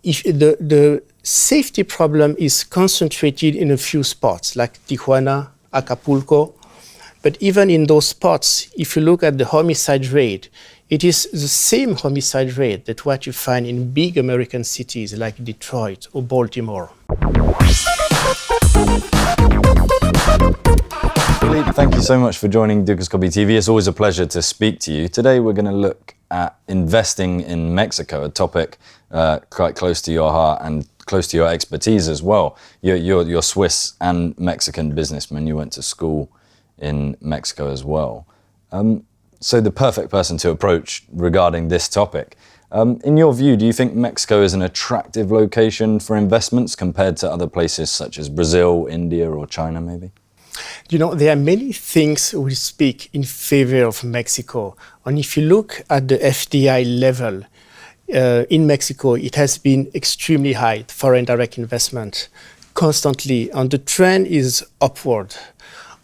if the safety problem is concentrated in a few spots, like Tijuana, Acapulco. But even in those spots, if you look at the homicide rate, it is the same homicide rate that what you find in big American cities like Detroit or Baltimore. Philippe, thank you so much for joining Dukascopy TV. It's always a pleasure to speak to you. Today we're going to look at investing in Mexico, a topic quite close to your heart and close to your expertise as well. You're Swiss and Mexican businessman. You went to school in Mexico as well. So the perfect person to approach regarding this topic. In your view, do you think Mexico is an attractive location for investments compared to other places such as Brazil, India or China maybe? You know, there are many things we speak in favor of Mexico. And if you look at the FDI level in Mexico, it has been extremely high, foreign direct investment, constantly. And the trend is upward.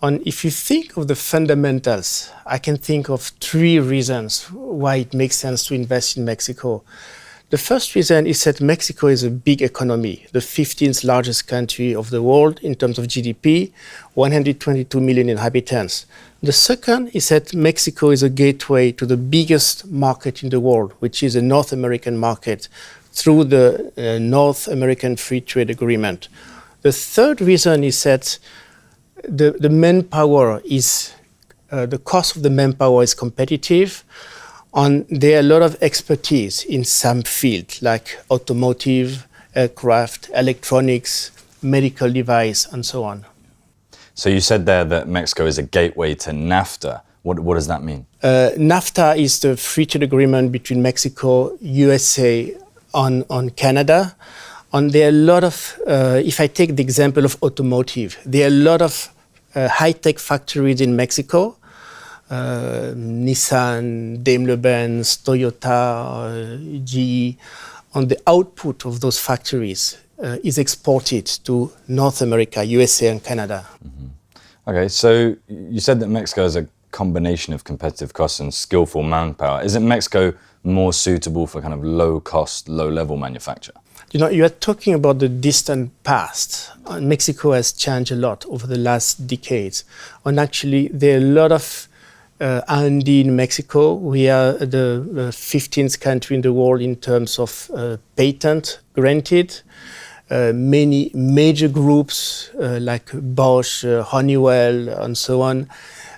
And if you think of the fundamentals, I can think of 3 reasons why it makes sense to invest in Mexico. The first reason is that Mexico is a big economy, the 15th largest country of the world in terms of GDP, 122 million inhabitants. The second is that Mexico is a gateway to the biggest market in the world, which is the North American market, through the North American Free Trade Agreement. The third reason is that the manpower is, the cost of the manpower is competitive. And there are a lot of expertise in some fields like automotive, aircraft, electronics, medical device, and so on. So you said there that Mexico is a gateway to NAFTA. What does that mean? NAFTA is the free trade agreement between Mexico, USA, and Canada. And there are a lot of, if I take the example of automotive, there are a lot of high-tech factories in Mexico. Nissan, Daimler-Benz, Toyota, GE, and the output of those factories is exported to North America, USA and Canada. Mm-hmm. Okay, so you said that Mexico is a combination of competitive costs and skillful manpower. Isn't Mexico more suitable for kind of low-cost, low-level manufacture? You know, you are talking about the distant past. Mexico has changed a lot over the last decades. And actually, there are a lot of R&D in Mexico. We are the 15th country in the world in terms of patent granted. Many major groups like Bosch, Honeywell, and so on,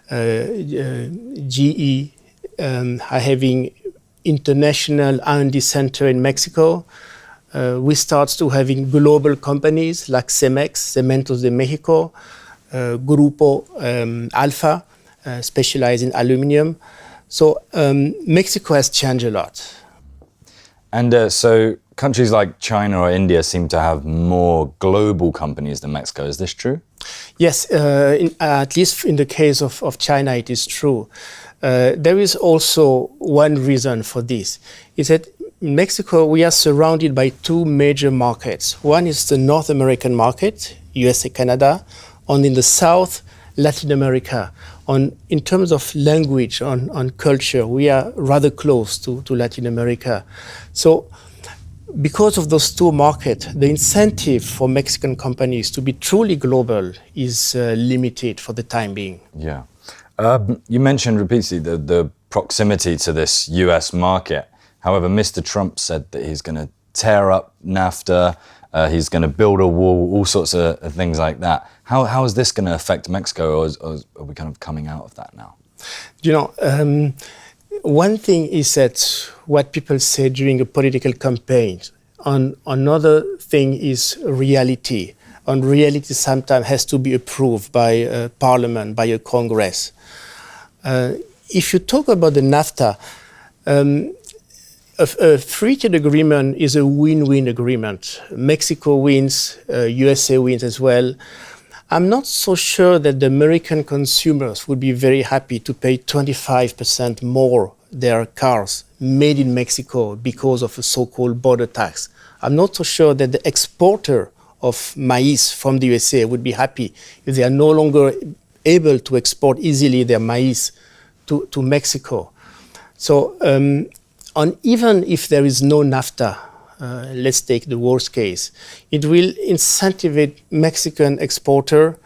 GE, are having international R&D center in Mexico. We start to having global companies like Cemex, Cementos de Mexico, Grupo Alfa, specialized in aluminum. So Mexico has changed a lot. And so countries like China or India seem to have more global companies than Mexico. Is this true? Yes, at least in the case of China, it is true. There is also one reason for this, is that in Mexico, we are surrounded by 2 major markets. One is the North American market, USA, Canada, and in the South, Latin America. In terms of language, on culture, we are rather close to Latin America. So because of those 2 markets, the incentive for Mexican companies to be truly global is limited for the time being. Yeah. You mentioned repeatedly the proximity to this US market. However, Mr. Trump said that he's going to tear up NAFTA, he's going to build a wall, all sorts of things like that. How is this going to affect Mexico, or are we kind of coming out of that now? You know, one thing is that what people say during a political campaign. Another thing is reality. And reality sometimes has to be approved by Parliament, by a Congress. If you talk about the NAFTA, a free trade agreement is a win-win agreement. Mexico wins, USA wins as well. I'm not so sure that the American consumers would be very happy to pay 25% more their cars made in Mexico because of a so-called border tax. I'm not so sure that the exporter of maize from the USA would be happy if they are no longer able to export easily their maize to Mexico. So, and even if there is no NAFTA, let's take the worst case, it will incentivize Mexican exporter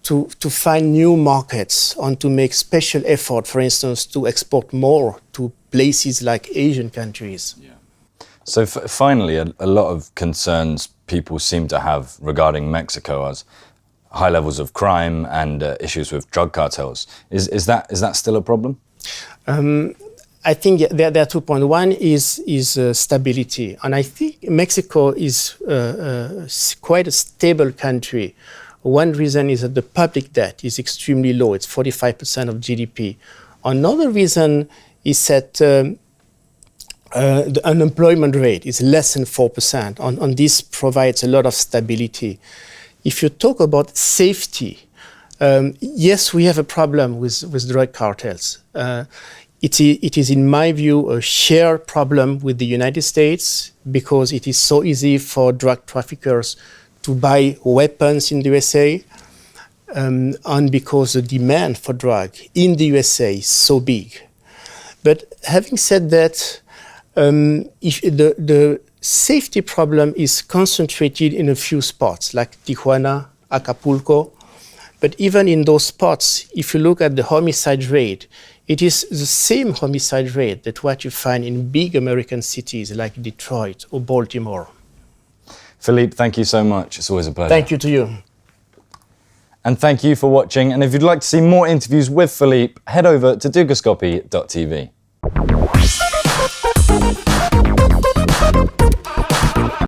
to find new markets and to make special effort, for instance, to export more to places like Asian countries. Yeah. So finally, a lot of concerns people seem to have regarding Mexico as high levels of crime and issues with drug cartels. Is that still a problem? I think there are 2 points. One is stability, and I think Mexico is quite a stable country. One reason is that the public debt is extremely low. It's 45% of GDP. Another reason is that the unemployment rate is less than 4%, and this provides a lot of stability. If you talk about safety, yes, we have a problem with drug cartels. It is, in my view, a shared problem with the United States because it is so easy for drug traffickers to buy weapons in the USA, and because the demand for drug in the USA is so big. But having said that, if the safety problem is concentrated in a few spots, like Tijuana, Acapulco. But even in those spots, if you look at the homicide rate, it is the same homicide rate that what you find in big American cities like Detroit or Baltimore. Philippe, thank you so much. It's always a pleasure. Thank you to you. And thank you for watching. And if you'd like to see more interviews with Philippe, head over to dugoscopy.tv.